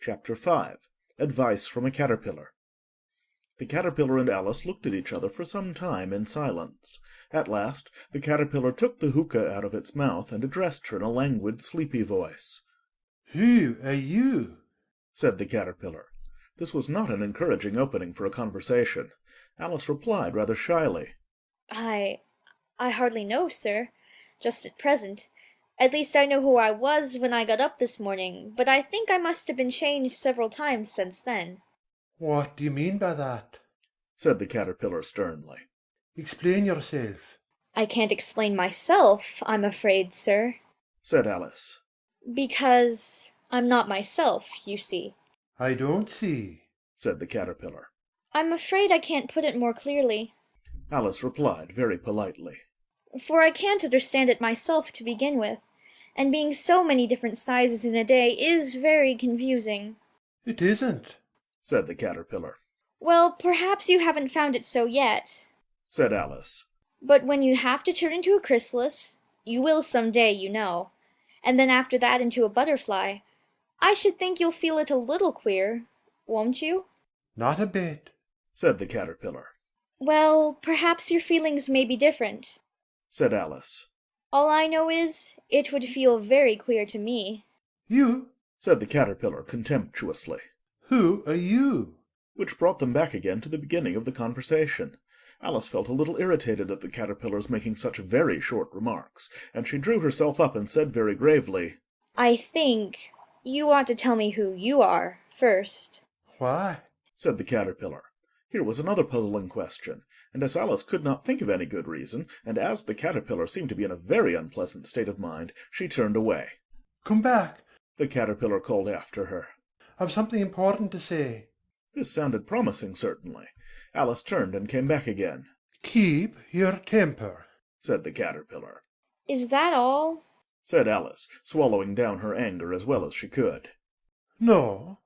Chapter 5. Advice from a Caterpillar. The Caterpillar and Alice looked at each other for some time in silence. At last the Caterpillar took the hookah out of its mouth and addressed her in a languid, sleepy voice. "Who are you?" said the Caterpillar. This was not an encouraging opening for a conversation. Alice replied rather shyly. I hardly know, sir, just at present. At least I know who I was when I got up this morning, but I think I must have been changed several times since then." "What do you mean by that?" said the Caterpillar sternly. "Explain yourself." "I can't explain myself, I'm afraid, sir, said Alice. because I'm not myself, you see." "I don't see," said the Caterpillar. "I'm afraid I can't put it more clearly, Alice replied very politely. for I can't understand it myself to begin with, and being so many different sizes in a day is very confusing." "It isn't," said the Caterpillar. "Well, perhaps you haven't found it so yet, said Alice. but when you have to turn into a chrysalis, you will some day, you know, and then after that into a butterfly, I should think you'll feel it a little queer, won't you?" "Not a bit," said the Caterpillar. "Well, perhaps your feelings may be different. said Alice. All I know is, it would feel very queer to me." "You? said the Caterpillar contemptuously. Who are you?" Which brought them back again to the beginning of the conversation. Alice felt a little irritated at the Caterpillar's making such very short remarks, and she drew herself up and said very gravely, "I think you ought to tell me who you are, first." "Why?" said the Caterpillar. Here was another puzzling question, and as Alice could not think of any good reason, and as the Caterpillar seemed to be in a very unpleasant state of mind, she turned away. "Come back," the Caterpillar called after her. "I've something important to say." This sounded promising, certainly. Alice turned and came back again. "Keep your temper," said the Caterpillar. "Is that all?" said Alice, swallowing down her anger as well as she could. "No,"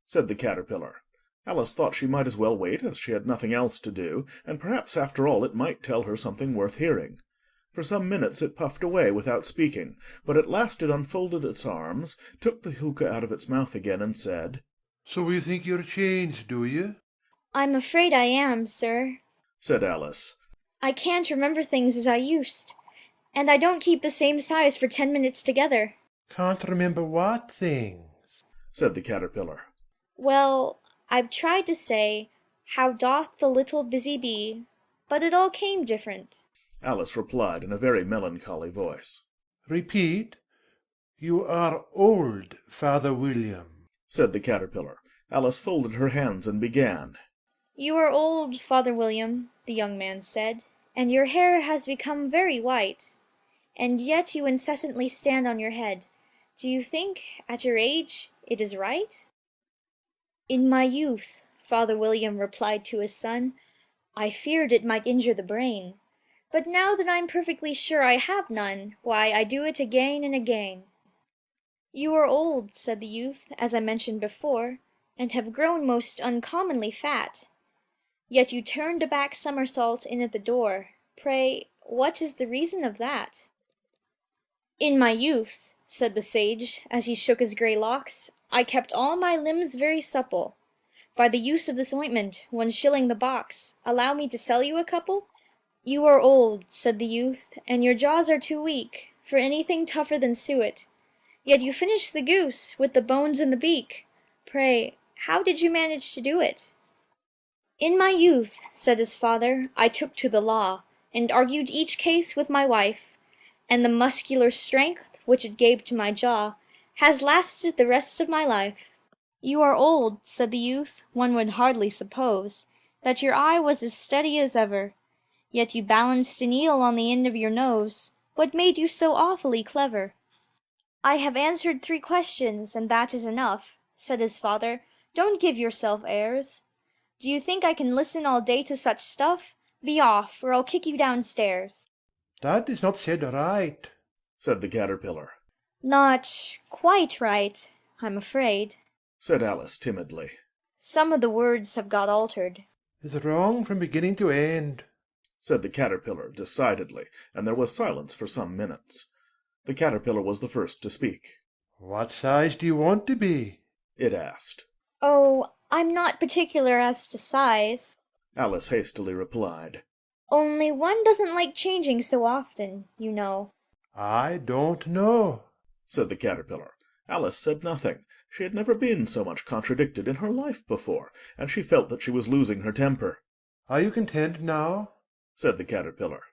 said the Caterpillar. Alice thought she might as well wait, as she had nothing else to do, and perhaps after all it might tell her something worth hearing. For some minutes it puffed away without speaking, but at last it unfolded its arms, took the hookah out of its mouth again, and said, "So you think you're changed, do you?" "I'm afraid I am, sir. said Alice. I can't remember things as I used, and I don't keep the same size for 10 minutes together." "Can't remember what things?" said the Caterpillar. "Well, I've tried to say, 'How doth the little busy bee,' but it all came different." Alice replied in a very melancholy voice. "Repeat. You are old, Father William," said the Caterpillar. Alice folded her hands and began. "You are old, Father William," the young man said, "and your hair has become very white, and yet you incessantly stand on your head. Do you think, at your age, it is right?" "In my youth," Father William replied to his son, "I feared it might injure the brain. But now that I'm perfectly sure I have none, why, I do it again and again." "You are old," said the youth, "as I mentioned before, and have grown most uncommonly fat. Yet you turned a back somersault in at the door. Pray, what is the reason of that?" "In my youth," said the sage, as he shook his grey locks, "I kept all my limbs very supple. By the use of this ointment, 1 shilling the box. Allow me to sell you a couple?" "You are old," said the youth, "and your jaws are too weak for anything tougher than suet. Yet you finished the goose, with the bones in the beak. Pray, how did you manage to do it?" "In my youth," said his father, "I took to the law, and argued each case with my wife, and the muscular strength which it gave to my jaw has lasted the rest of my life." "You are old," said the youth. "One would hardly suppose that your eye was as steady as ever. Yet you balanced an eel on the end of your nose. What made you so awfully clever?" "I have answered 3 questions, and that is enough," said his father. "Don't give yourself airs. Do you think I can listen all day to such stuff? Be off, or I'll kick you downstairs." "That is not said right," said the Caterpillar. "Not quite right, I'm afraid," said Alice timidly. "Some of the words have got altered." "It's wrong from beginning to end," said the Caterpillar decidedly, and there was silence for some minutes. The Caterpillar was the first to speak. "What size do you want to be?" it asked. Oh, I'm not particular as to size. Alice hastily replied. Only one doesn't like changing so often, you know. I don't know, Said the caterpillar. Alice said nothing. She had never been so much contradicted in her life before, and she felt that she was losing her temper. Are you content now? Said the caterpillar.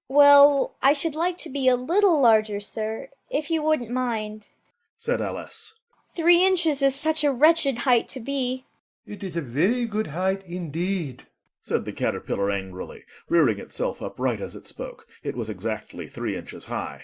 Well, I should like to be a little larger, sir, if you wouldn't mind. Said Alice. 3 inches is such a wretched height to be. It is a very good height indeed. Said the caterpillar angrily, rearing itself upright as it spoke. It was exactly 3 inches high.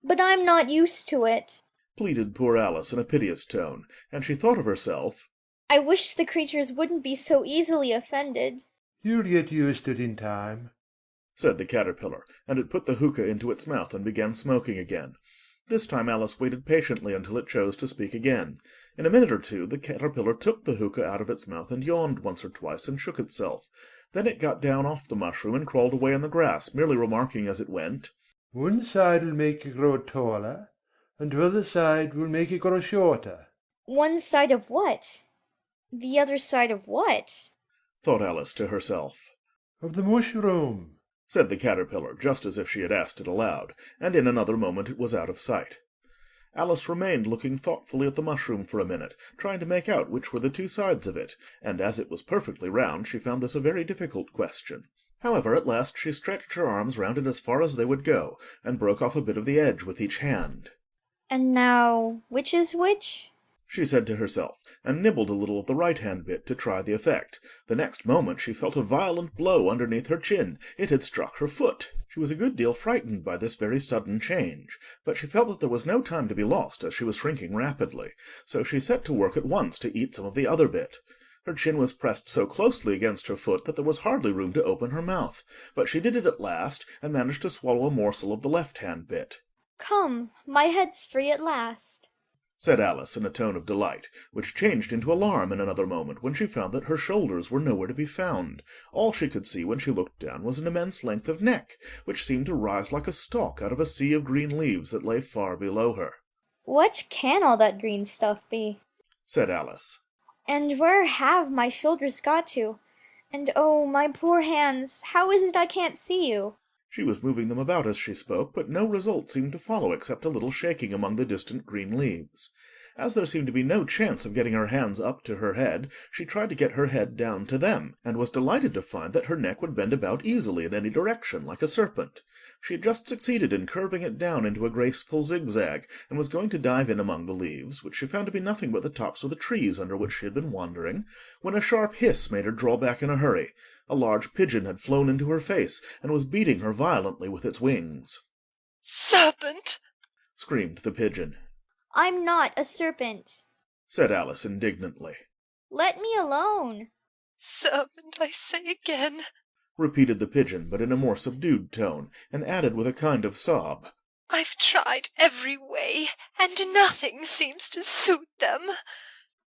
But I'm not used to it. Pleaded poor Alice in a piteous tone, and she thought of herself. I wish the creatures wouldn't be so easily offended. You'll get used to it in time. Said the caterpillar, and it put the hookah into its mouth and began smoking again. This time Alice waited patiently until it chose to speak again. In a minute or two the caterpillar took the hookah out of its mouth and yawned once or twice and shook itself. Then it got down off the mushroom and crawled away in the grass, merely remarking as it went, One side will make you grow taller, and the other side will make you grow shorter. One side of what? The other side of what? thought Alice to herself. Of the mushroom. Said the caterpillar, just as if she had asked it aloud, and in another moment it was out of sight. Alice remained looking thoughtfully at the mushroom for a minute, trying to make out which were the two sides of it, and as it was perfectly round, she found this a very difficult question. However, at last she stretched her arms round it as far as they would go, and broke off a bit of the edge with each hand. And now, which is which? She said to herself, and nibbled a little of the right-hand bit to try the effect. The next moment she felt a violent blow underneath her chin. It had struck her foot. She was a good deal frightened by this very sudden change, but she felt that there was no time to be lost, as she was shrinking rapidly, so she set to work at once to eat some of the other bit. Her chin was pressed so closely against her foot that there was hardly room to open her mouth, but she did it at last, and managed to swallow a morsel of the left-hand bit. Come, my head's free at last. Said Alice in a tone of delight, which changed into alarm in another moment when she found that her shoulders were nowhere to be found. All she could see when she looked down was an immense length of neck, which seemed to rise like a stalk out of a sea of green leaves that lay far below her. What can all that green stuff be? Said Alice. And where have my shoulders got to? And oh, my poor hands, how is it I can't see you? She was moving them about as she spoke, but no result seemed to follow except a little shaking among the distant green leaves. As there seemed to be no chance of getting her hands up to her head, she tried to get her head down to them, and was delighted to find that her neck would bend about easily in any direction, like a serpent. She had just succeeded in curving it down into a graceful zigzag, and was going to dive in among the leaves, which she found to be nothing but the tops of the trees under which she had been wandering, when a sharp hiss made her draw back in a hurry. A large pigeon had flown into her face, and was beating her violently with its wings. "Serpent!" Screamed the pigeon. I'm not a serpent. Said Alice indignantly. Let me alone. "Serpent, I say again." Repeated the pigeon, but in a more subdued tone, and added with a kind of sob, "I've tried every way, and nothing seems to suit them."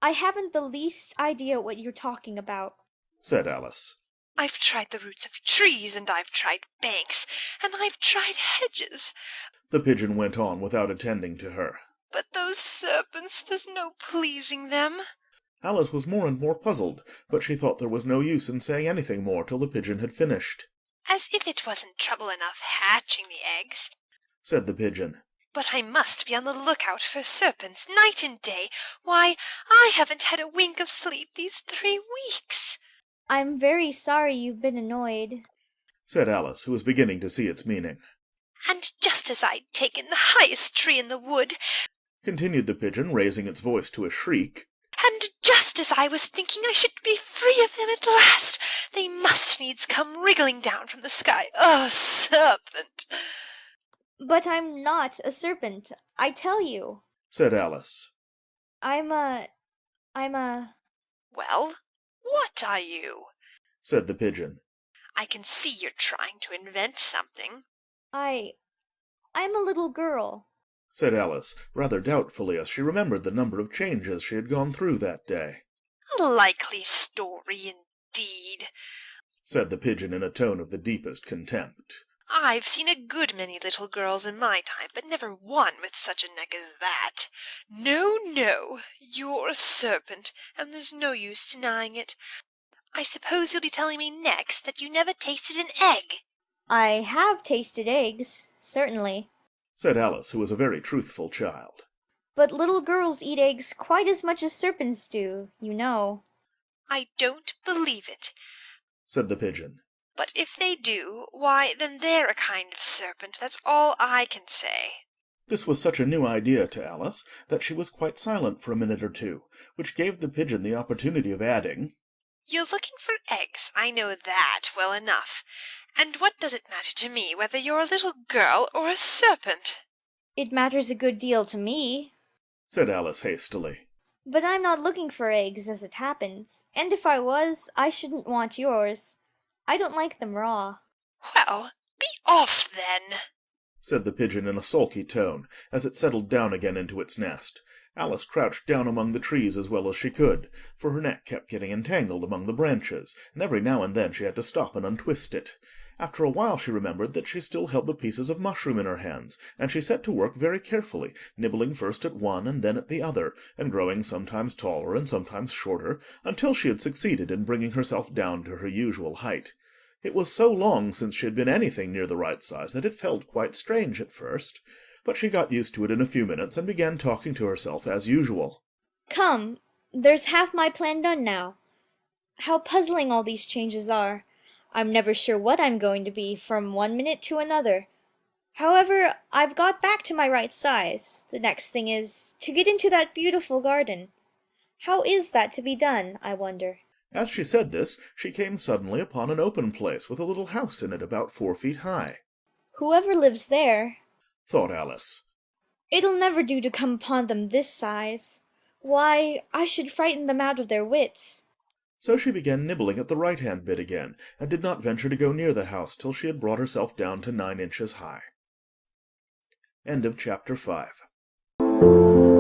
I haven't the least idea what you're talking about. Said Alice. "I've tried the roots of trees, and I've tried banks, and I've tried hedges, The pigeon went on without attending to her. but those serpents, there's no pleasing them." Alice was more and more puzzled, but she thought there was no use in saying anything more till the pigeon had finished. "As if it wasn't trouble enough hatching the eggs. Said the pigeon. But I must be on the lookout for serpents night and day. Why, I haven't had a wink of sleep these 3 weeks." I'm very sorry you've been annoyed. Said Alice, who was beginning to see its meaning. "And just as I'd taken the highest tree in the wood, Continued the pigeon, raising its voice to a shriek. and just as I was thinking I should be free of them at last, they must needs come wriggling down from the sky. Oh, serpent!" But I'm not a serpent, I tell you. Said Alice. I'm a... "Well, what are you?" Said the pigeon. "I can see you're trying to invent something." I'm a little girl. Said Alice, rather doubtfully, as she remembered the number of changes she had gone through that day. "A likely story indeed." Said the pigeon in a tone of the deepest contempt. I've seen a good many little girls in my time, but never one with such a neck as that. No, no, you're a serpent, and there's no use denying it. I suppose you'll be telling me next that you never tasted an egg." I have tasted eggs, certainly. said Alice, who was a very truthful child. But little girls eat eggs quite as much as serpents do, you know. "I don't believe it. Said the pigeon. But if they do, why, then they're a kind of serpent, that's all I can say." This was such a new idea to Alice that she was quite silent for a minute or two, which gave the pigeon the opportunity of adding, "You're looking for eggs, I know that well enough. And what does it matter to me whether you're a little girl or a serpent?" It matters a good deal to me. said Alice hastily. But I'm not looking for eggs, as it happens, and if I was, I shouldn't want yours. I don't like them raw. "Well, be off then," said the pigeon in a sulky tone, as it settled down again into its nest. Alice crouched down among the trees as well as she could, for her neck kept getting entangled among the branches, and every now and then she had to stop and untwist it. After a while she remembered that she still held the pieces of mushroom in her hands, and she set to work very carefully, nibbling first at one and then at the other, and growing sometimes taller and sometimes shorter, until she had succeeded in bringing herself down to her usual height. It was so long since she had been anything near the right size that it felt quite strange at first, but she got used to it in a few minutes and began talking to herself as usual. Come, there's half my plan done now. How puzzling all these changes are! I'm never sure what I'm going to be from one minute to another. However, I've got back to my right size. The next thing is to get into that beautiful garden. How is that to be done, I wonder? As she said this, she came suddenly upon an open place with a little house in it about 4 feet high. Whoever lives there, thought Alice. It'll never do to come upon them this size. Why, I should frighten them out of their wits. So she began nibbling at the right-hand bit again, and did not venture to go near the house till she had brought herself down to 9 inches high. End of chapter 5.